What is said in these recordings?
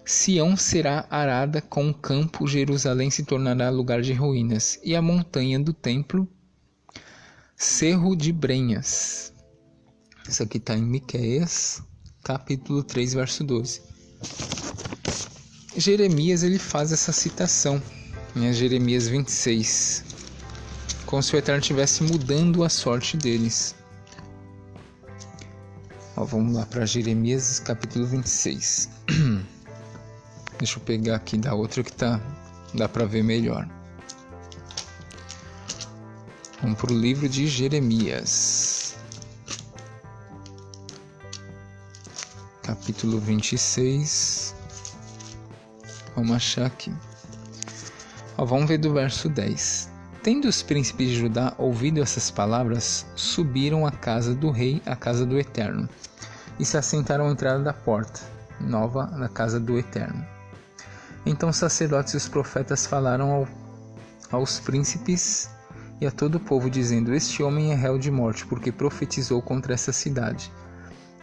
Sião será arada com o campo, Jerusalém se tornará lugar de ruínas, e a montanha do templo, cerro de brenhas. Isso aqui está em Miqueias, capítulo 3, verso 12. Jeremias ele faz essa citação em Jeremias 26, como se o Eterno estivesse mudando a sorte deles. Vamos lá para Jeremias capítulo 26. Deixa eu pegar aqui da outra que dá para ver melhor. Vamos para o livro de Jeremias, capítulo 26. Vamos achar aqui. Vamos ver do verso 10. Tendo os príncipes de Judá ouvido essas palavras, subiram à casa do rei, à casa do Eterno, e se assentaram à entrada da porta nova da casa do Eterno. Então os sacerdotes e os profetas falaram aos príncipes e a todo o povo, dizendo: Este homem é réu de morte, porque profetizou contra essa cidade,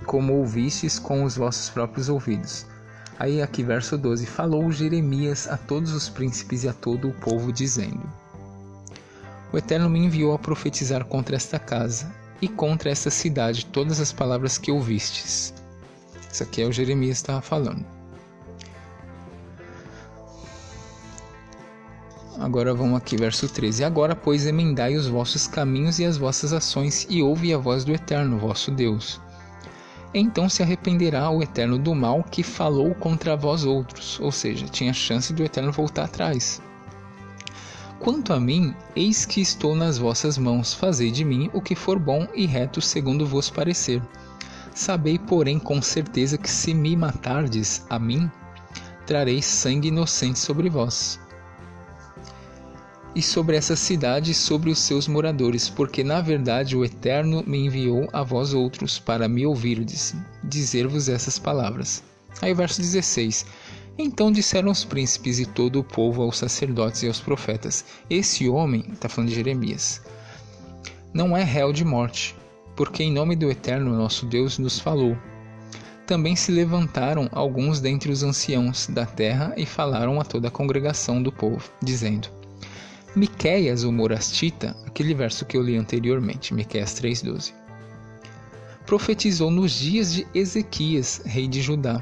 como ouvistes com os vossos próprios ouvidos. Aí aqui verso 12, falou Jeremias a todos os príncipes e a todo o povo, dizendo: O Eterno me enviou a profetizar contra esta casa e contra esta cidade todas as palavras que ouvistes. Isso aqui é o Jeremias que estava falando. Agora vamos aqui, verso 13. Agora, pois, emendai os vossos caminhos e as vossas ações, e ouve a voz do Eterno, vosso Deus. Então se arrependerá o Eterno do mal que falou contra vós outros. Ou seja, tinha chance do Eterno voltar atrás. Quanto a mim, eis que estou nas vossas mãos, fazei de mim o que for bom e reto segundo vos parecer. Sabei, porém, com certeza que se me matardes a mim, trarei sangue inocente sobre vós. E sobre essa cidade e sobre os seus moradores, porque na verdade o Eterno me enviou a vós outros, para me ouvirdes, dizer-vos essas palavras. Aí o verso 16. Então disseram os príncipes e todo o povo aos sacerdotes e aos profetas: Esse homem, está falando de Jeremias, não é réu de morte, porque em nome do Eterno nosso Deus nos falou. Também se levantaram alguns dentre os anciãos da terra e falaram a toda a congregação do povo, dizendo: Miqueias, o morastita, aquele verso que eu li anteriormente, Miqueias 3,12, profetizou nos dias de Ezequias, rei de Judá,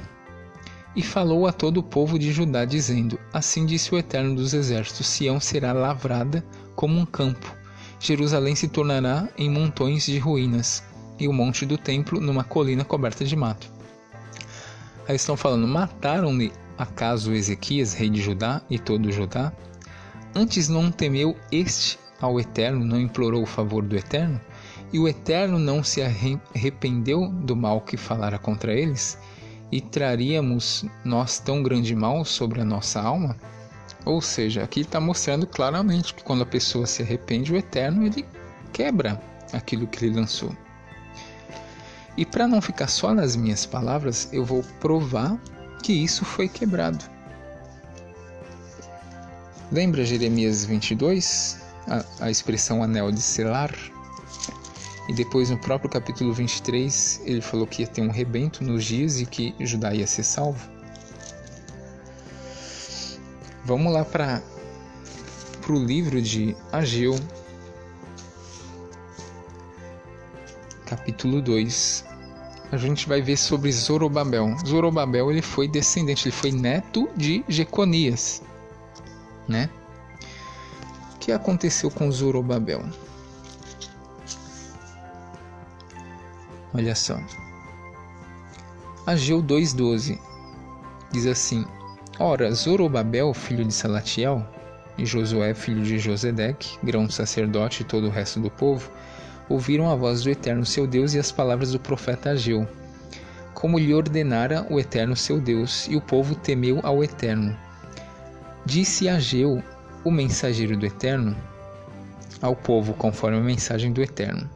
e falou a todo o povo de Judá, dizendo: Assim disse o Eterno dos Exércitos, Sião será lavrada como um campo, Jerusalém se tornará em montões de ruínas, e o monte do templo numa colina coberta de mato. Aí estão falando: mataram-lhe acaso Ezequias, rei de Judá, e todo Judá? Antes não temeu este ao Eterno, não implorou o favor do Eterno? E o Eterno não se arrependeu do mal que falara contra eles? E traríamos nós tão grande mal sobre a nossa alma? Ou seja, aqui está mostrando claramente que quando a pessoa se arrepende, o Eterno ele quebra aquilo que ele lançou. E para não ficar só nas minhas palavras, eu vou provar que isso foi quebrado. Lembra Jeremias 22, a expressão anel de selar? E depois no próprio capítulo 23, ele falou que ia ter um rebento nos dias e que Judá ia ser salvo. Vamos lá para o livro de Ageu, capítulo 2. A gente vai ver sobre Zorobabel. Zorobabel ele foi descendente, ele foi neto de Jeconias. Né? O que aconteceu com Zorobabel? Olha só. Ageu 2,12 diz assim: Ora, Zorobabel, filho de Salatiel, e Josué, filho de Josedeque, grão-sacerdote e todo o resto do povo, ouviram a voz do Eterno seu Deus e as palavras do profeta Ageu, como lhe ordenara o Eterno seu Deus, e o povo temeu ao Eterno. Disse Ageu, o mensageiro do Eterno, ao povo conforme a mensagem do Eterno: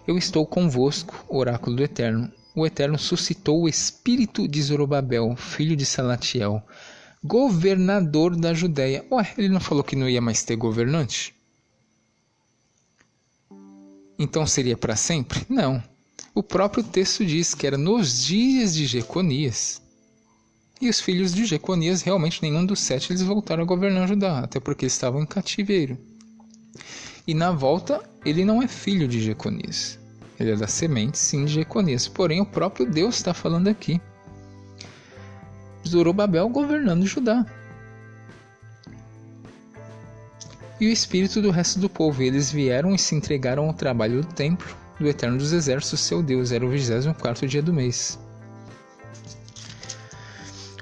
Eu estou convosco, oráculo do Eterno. O Eterno suscitou o espírito de Zorobabel, filho de Salatiel, governador da Judéia. Ué, ele não falou que não ia mais ter governante? Então seria para sempre? Não. O próprio texto diz que era nos dias de Jeconias. E os filhos de Jeconias, realmente nenhum dos 7 eles voltaram a governar Judá, até porque eles estavam em cativeiro. E na volta, ele não é filho de Jeconias. Ele é da semente, sim, de Jeconias. Porém, o próprio Deus está falando aqui. Zorobabel governando Judá. E o espírito do resto do povo. Eles vieram e se entregaram ao trabalho do templo do Eterno dos Exércitos, seu Deus. Era o 24º dia do mês.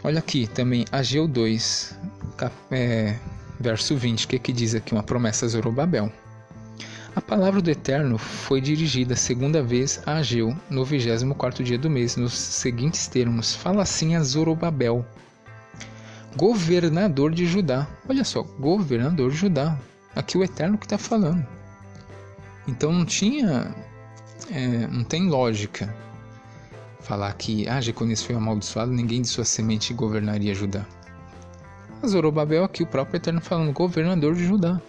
Olha aqui também, Ageu 2, verso 20, o que diz aqui? Uma promessa a Zorobabel. A palavra do Eterno foi dirigida a segunda vez a Ageu, no 24º dia do mês, nos seguintes termos: fala assim a Zorobabel, governador de Judá. Olha só, governador de Judá. Aqui o Eterno que está falando. Então não tem lógica falar que Jeconias foi amaldiçoado, ninguém de sua semente governaria Judá. A Zorobabel aqui, o próprio Eterno falando, governador de Judá.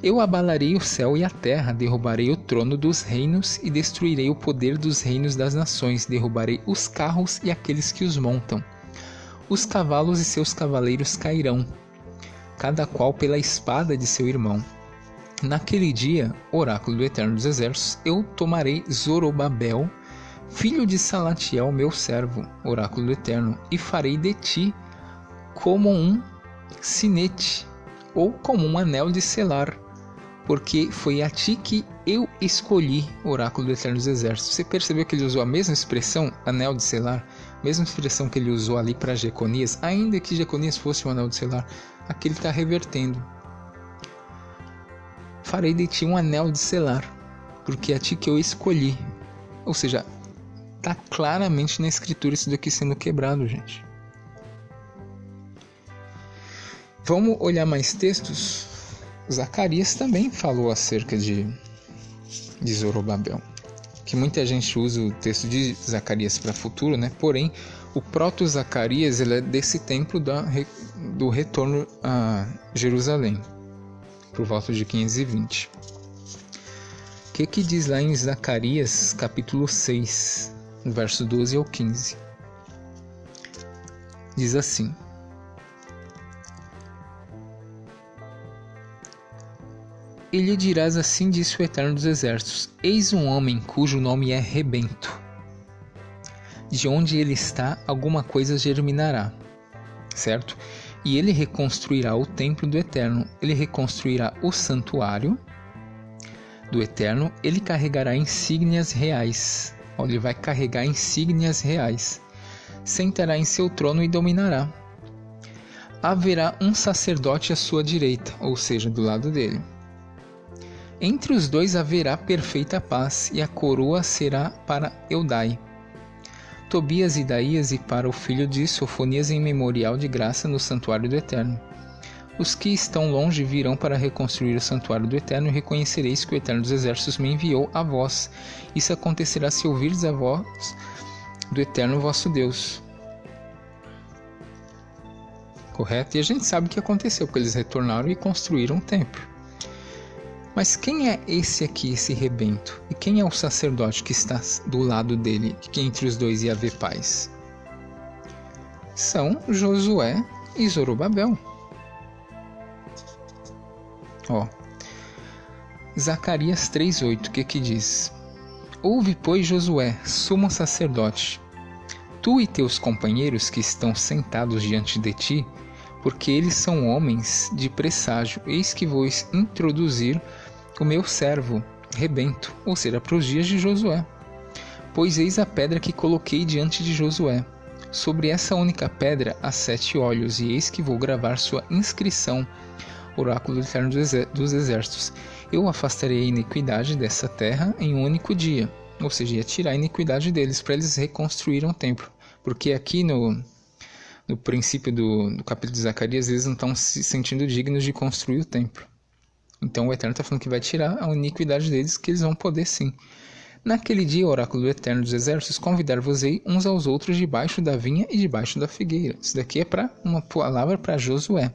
Eu abalarei o céu e a terra, derrubarei o trono dos reinos e destruirei o poder dos reinos das nações, derrubarei os carros e aqueles que os montam. Os cavalos e seus cavaleiros cairão, cada qual pela espada de seu irmão. Naquele dia, oráculo do Eterno dos Exércitos, eu tomarei Zorobabel, filho de Salatiel, meu servo, oráculo do Eterno, e farei de ti como um sinete, ou como um anel de selar, porque foi a ti que eu escolhi, oráculo do Eterno dos Exércitos. Você percebeu que ele usou a mesma expressão, anel de selar, a mesma expressão que ele usou ali para Jeconias, ainda que Jeconias fosse um anel de selar, aqui ele está revertendo. Farei de ti um anel de selar, porque é a ti que eu escolhi. Ou seja, está claramente na escritura isso daqui sendo quebrado, gente. Vamos olhar mais textos? Zacarias também falou acerca de Zorobabel, que muita gente usa o texto de Zacarias para futuro, né? Porém, o proto-Zacarias ele é desse templo do retorno a Jerusalém, por volta de 520. O que diz lá em Zacarias, capítulo 6, verso 12 ao 15? Diz assim: E lhe dirás assim, disse o Eterno dos Exércitos: eis um homem cujo nome é Rebento. De onde ele está, alguma coisa germinará, certo? E ele reconstruirá o templo do Eterno, ele reconstruirá o santuário do Eterno, ele carregará insígnias reais. Olha, ele vai carregar insígnias reais. Sentará em seu trono e dominará. Haverá um sacerdote à sua direita, ou seja, do lado dele. Entre os dois haverá perfeita paz, e a coroa será para Eudai, Tobias e Daías, e para o filho de Sofonias em memorial de graça no santuário do Eterno. Os que estão longe virão para reconstruir o santuário do Eterno, e reconhecereis que o Eterno dos Exércitos me enviou a vós. Isso acontecerá se ouvirdes a voz do Eterno vosso Deus. Correto? E a gente sabe o que aconteceu, porque eles retornaram e construíram o templo. Mas quem é esse aqui, esse rebento? E quem é o sacerdote que está do lado dele, que entre os dois ia haver paz? São Josué e Zorobabel. Zacarias 3,8, o que diz? Ouve, pois, Josué, sumo sacerdote, tu e teus companheiros que estão sentados diante de ti, porque eles são homens de presságio, eis que vou introduzir o meu servo, Rebento, ou seja, para os dias de Josué. Pois eis a pedra que coloquei diante de Josué. Sobre essa única pedra há 7 olhos, e eis que vou gravar sua inscrição, oráculo do Eterno dos Exércitos. Eu afastarei a iniquidade dessa terra em um único dia, ou seja, ia tirar a iniquidade deles, para eles reconstruírem o templo. Porque aqui no princípio do capítulo de Zacarias, eles não estão se sentindo dignos de construir o templo. Então o Eterno está falando que vai tirar a iniquidade deles, que eles vão poder sim. Naquele dia, o oráculo do Eterno dos Exércitos, convidar-vos-ei uns aos outros debaixo da vinha e debaixo da figueira. Isso daqui é uma palavra para Josué.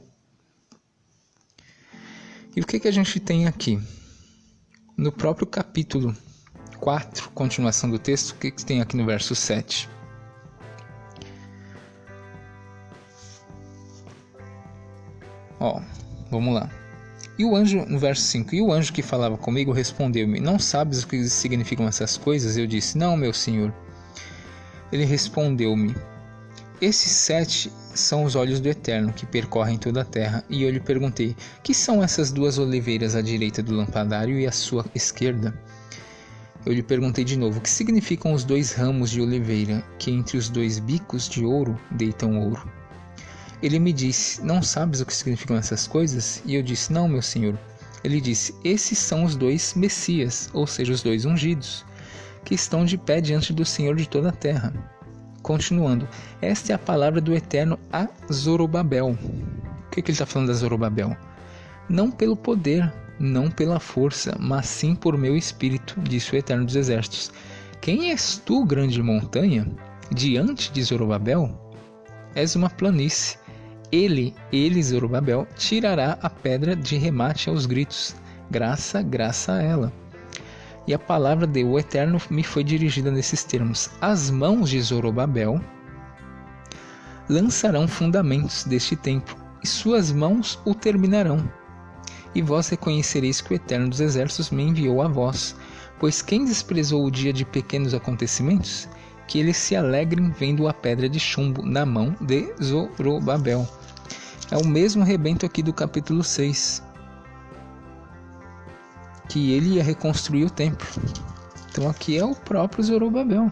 E o que a gente tem aqui? No próprio capítulo 4, continuação do texto, o que tem aqui no verso 7? Vamos lá. E o anjo, no verso 5, e o anjo que falava comigo respondeu-me: Não sabes o que significam essas coisas? Eu disse: Não, meu senhor. Ele respondeu-me: Esses 7 são os olhos do Eterno que percorrem toda a terra. E eu lhe perguntei: Que são essas 2 oliveiras à direita do lampadário e à sua esquerda? Eu lhe perguntei de novo: Que significam os 2 ramos de oliveira que entre os 2 bicos de ouro deitam ouro? Ele me disse: Não sabes o que significam essas coisas? E eu disse: Não, meu senhor. Ele disse: Esses são os 2 Messias, ou seja, os 2 ungidos, que estão de pé diante do Senhor de toda a terra. Continuando, esta é a palavra do Eterno a Zorobabel. O que ele está falando a Zorobabel? Não pelo poder, não pela força, mas sim por meu espírito, disse o Eterno dos Exércitos. Quem és tu, grande montanha? Diante de Zorobabel? És uma planície. Ele, Zorobabel, tirará a pedra de remate aos gritos. Graça, graça a ela. E a palavra do Eterno me foi dirigida nesses termos: As mãos de Zorobabel lançarão fundamentos deste templo, e suas mãos o terminarão. E vós reconhecereis que o Eterno dos Exércitos me enviou a vós. Pois quem desprezou o dia de pequenos acontecimentos? Que eles se alegrem vendo a pedra de chumbo na mão de Zorobabel. É o mesmo rebento aqui do capítulo 6. Que ele ia reconstruir o templo. Então aqui é o próprio Zorobabel.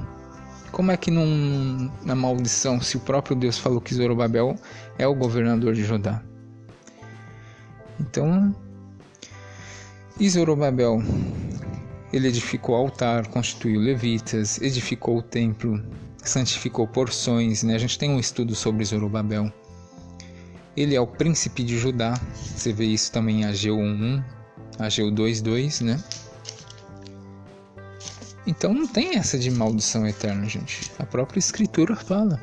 Como é que na maldição, se o próprio Deus falou que Zorobabel é o governador de Judá? Então, e Zorobabel, ele edificou o altar, constituiu levitas, edificou o templo, santificou porções, né? A gente tem um estudo sobre Zorobabel. Ele é o príncipe de Judá, você vê isso também em Ageu 1:1, Ageu 2:2, né? Então não tem essa de maldição eterna, gente. A própria escritura fala.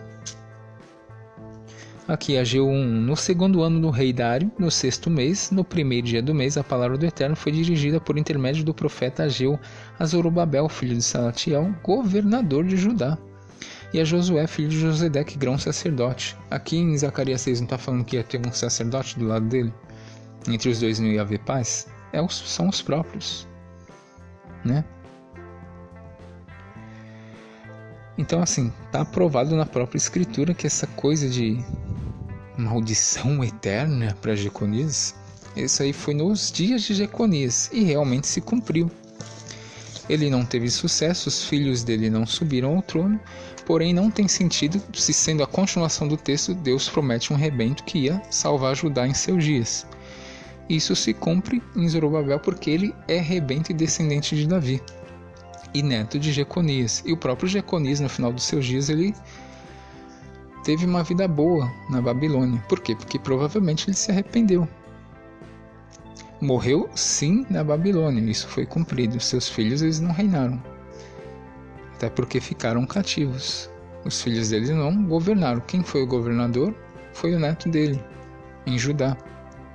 Aqui, Ageu 1. No 2º ano do rei Dário, no 6º mês, no 1º dia do mês, a palavra do Eterno foi dirigida por intermédio do profeta Ageu a Zorobabel, filho de Salatiel, governador de Judá, e a Josué, filho de Josedeque, grão sacerdote. Aqui em Zacarias 6 não está falando que ia ter um sacerdote do lado dele? Entre os dois não ia haver paz? São os próprios, né? Então, assim, está aprovado na própria escritura que essa coisa de maldição eterna para Jeconias, isso aí foi nos dias de Jeconias e realmente se cumpriu. Ele não teve sucesso, os filhos dele não subiram ao trono, porém não tem sentido se, sendo a continuação do texto, Deus promete um rebento que ia salvar Judá em seus dias. Isso se cumpre em Zorobabel porque ele é rebento e descendente de Davi e neto de Jeconias. E o próprio Jeconias, no final dos seus dias, ele teve uma vida boa na Babilônia. Por quê? Porque provavelmente ele se arrependeu. Morreu sim na Babilônia, isso foi cumprido. Seus filhos eles não reinaram, até porque ficaram cativos. Os filhos dele não governaram. Quem foi o governador? Foi o neto dele, em Judá.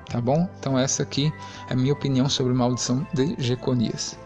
Tá bom? Então essa aqui é a minha opinião sobre a maldição de Jeconias.